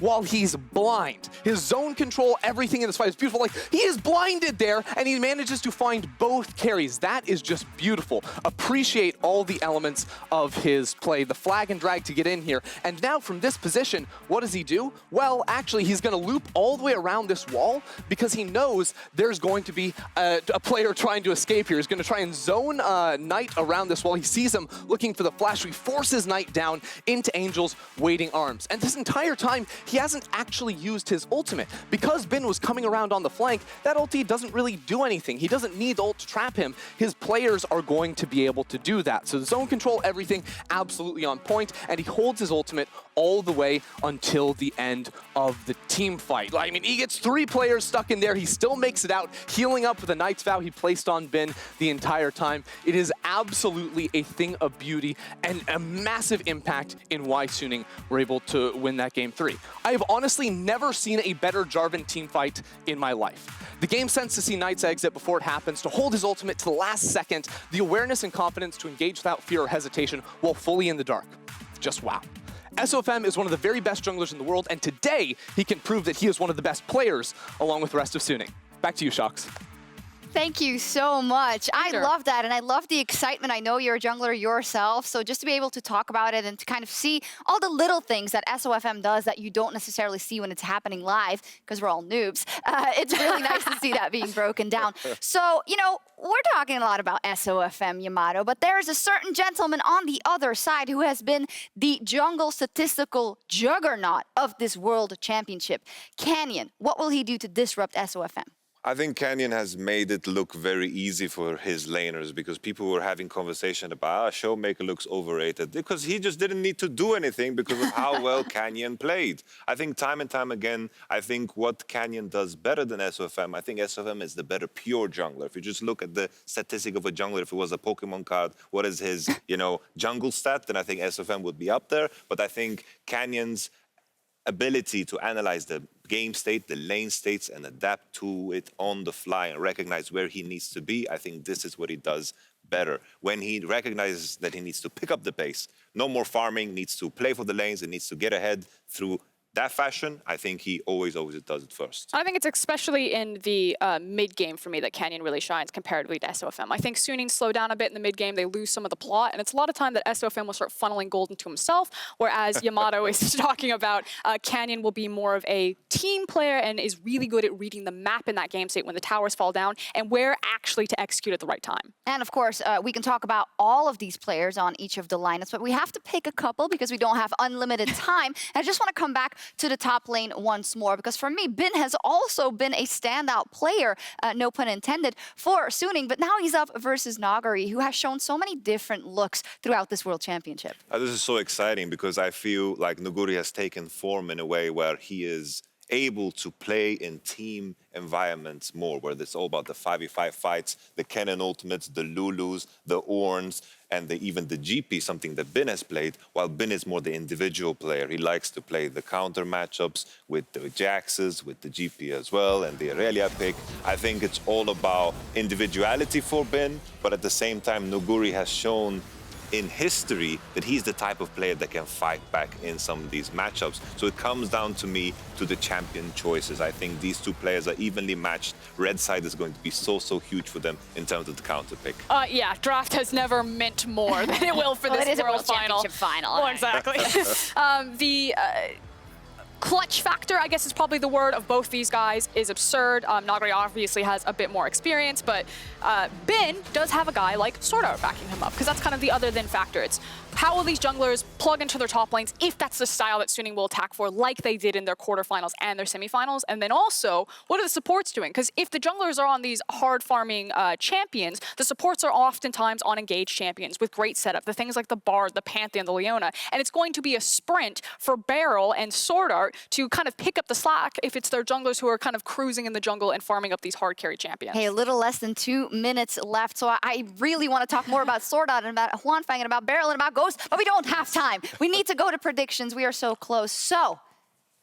while he's blind. His zone control, everything in this fight is beautiful. Like, he is blinded there, and he manages to find both carries. That is just beautiful. Appreciate all the elements of his play. The flag and drag to get in here. And now from this position, what does he do? Well, actually, he's going to loop all the way around this wall because he knows there's going to be a player trying to escape here. He's going to try and zone Knight around this wall. He sees him looking for the flash. He forces Knight down into Angel's waiting arms. And this entire time, he hasn't actually used his ultimate. Because Bin was coming around on the flank, that ulti doesn't really do anything. He doesn't need the ult to trap him. His players are going to be able to do that. So the zone control, everything absolutely on point, and he holds his ultimate all the way until the end of the team fight. I mean, he gets 3 players stuck in there. He still makes it out, healing up with a Knight's Vow he placed on Bin the entire time. It is absolutely a thing of beauty and a massive impact in why Suning were able to win that game 3. I have honestly never seen a better Jarvan team fight in my life. The game sense to see Knight's exit before it happens, to hold his ultimate to the last second, the awareness and confidence to engage without fear or hesitation while fully in the dark. Just wow. SOFM is one of the very best junglers in the world, and today he can prove that he is one of the best players along with the rest of Suning. Back to you, SJOKZ. Thank you so much. I love that, and I love the excitement. I know you're a jungler yourself, so just to be able to talk about it and to kind of see all the little things that SOFM does that you don't necessarily see when it's happening live, because we're all noobs, it's really nice to see that being broken down. So, you know, we're talking a lot about SOFM, Yamato, but there is a certain gentleman on the other side who has been the jungle statistical juggernaut of this World Championship. Canyon, what will he do to disrupt SOFM? I think Canyon has made it look very easy for his laners because people were having conversation about, Showmaker looks overrated, because he just didn't need to do anything because of how well Canyon played. I think time and time again, I think what Canyon does better than SOFM, I think SOFM is the better pure jungler. If you just look at the statistic of a jungler, if it was a Pokemon card, what is his, jungle stat, then I think SOFM would be up there. But I think Canyon's ability to analyze the game state, the lane states, and adapt to it on the fly and recognize where he needs to be, I think this is what he does better. When he recognizes that he needs to pick up the pace, no more farming, needs to play for the lanes, and needs to get ahead through that fashion, I think he always does it first. I think it's especially in the mid-game for me that Canyon really shines comparatively to SOFM. I think Suning slow down a bit in the mid-game, they lose some of the plot, and it's a lot of time that SOFM will start funneling gold into himself, whereas Yamato is talking about Canyon will be more of a team player and is really good at reading the map in that game state when the towers fall down and where actually to execute at the right time. And of course, we can talk about all of these players on each of the lineups, but we have to pick a couple because we don't have unlimited time. And I just want to come back to the top lane once more, because for me, Bin has also been a standout player, no pun intended, for Suning, but now he's up versus Nagari, who has shown so many different looks throughout this World Championship. This is so exciting because I feel like Nuguri has taken form in a way where he is able to play in team environments more, where it's all about the 5v5 fights, the Kennen ultimates, the Lulus, the Orns, and even the GP, something that Bin has played, while Bin is more the individual player. He likes to play the counter matchups with the JAKZs, with the GP as well, and the Aurelia pick. I think it's all about individuality for Bin, but at the same time, Nuguri has shown in history that he's the type of player that can fight back in some of these matchups. So it comes down to me to the champion choices. I think these two players are evenly matched. Red side is going to be so huge for them in terms of the counter pick. Yeah, draft has never meant more than it will for this it is World a World Championship final. Well, exactly. The clutch factor, I guess is probably the word, of both these guys is absurd. Nagari obviously has a bit more experience, but Bin does have a guy like Sword Art backing him up, because that's kind of the other than factor. It's how will these junglers plug into their top lanes if that's the style that Suning will attack for, like they did in their quarterfinals and their semifinals? And then also, what are the supports doing? Because if the junglers are on these hard farming champions, the supports are oftentimes on engaged champions with great setup. The things like the Bard, the Pantheon, the Leona. And it's going to be a sprint for Beryl and Sword Art to kind of pick up the slack if it's their junglers who are kind of cruising in the jungle and farming up these hard carry champions. Hey, a little less than 2 minutes left, so I really want to talk more about Sword Art and about Hwangfang and about Beryl and about Ghost, but we don't have time. We need to go to predictions. We are so close. So,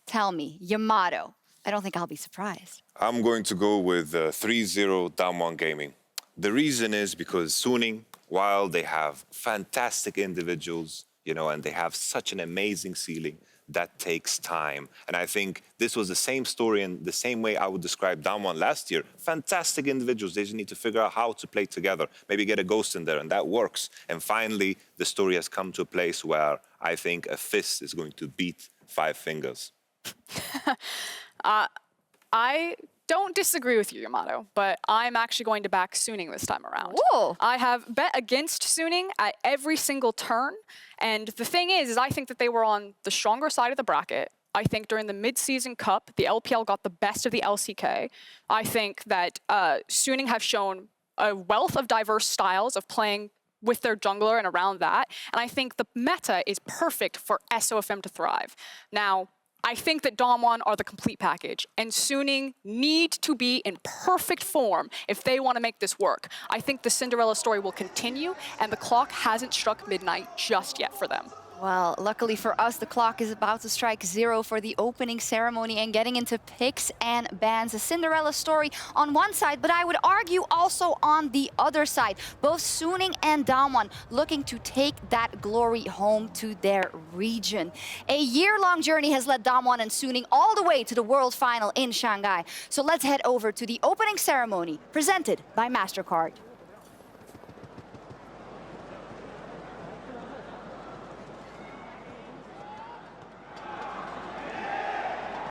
tell me, Yamato, I don't think I'll be surprised. I'm going to go with 3-0 DAMWON Gaming. The reason is because Suning, while they have fantastic individuals, and they have such an amazing ceiling, that takes time. And I think this was the same story in the same way I would describe Damwon last year. Fantastic individuals. They just need to figure out how to play together, maybe get a ghost in there, and that works. And finally, the story has come to a place where I think a fist is going to beat 5 fingers. I don't disagree with you, Yamato, but I'm actually going to back Suning this time around. Whoa. I have bet against Suning at every single turn, and the thing is I think that they were on the stronger side of the bracket. I think during the mid-season cup, the LPL got the best of the LCK. I think that Suning have shown a wealth of diverse styles of playing with their jungler and around that, and I think the meta is perfect for SOFM to thrive. Now, I think that Damwon are the complete package, and Suning need to be in perfect form if they want to make this work. I think the Cinderella story will continue, and the clock hasn't struck midnight just yet for them. Well, luckily for us, the clock is about to strike 0 for the opening ceremony and getting into picks and bans. A Cinderella story on one side, but I would argue also on the other side. Both Suning and Damwon looking to take that glory home to their region. A year-long journey has led Damwon and Suning all the way to the World Final in Shanghai. So let's head over to the opening ceremony presented by MasterCard.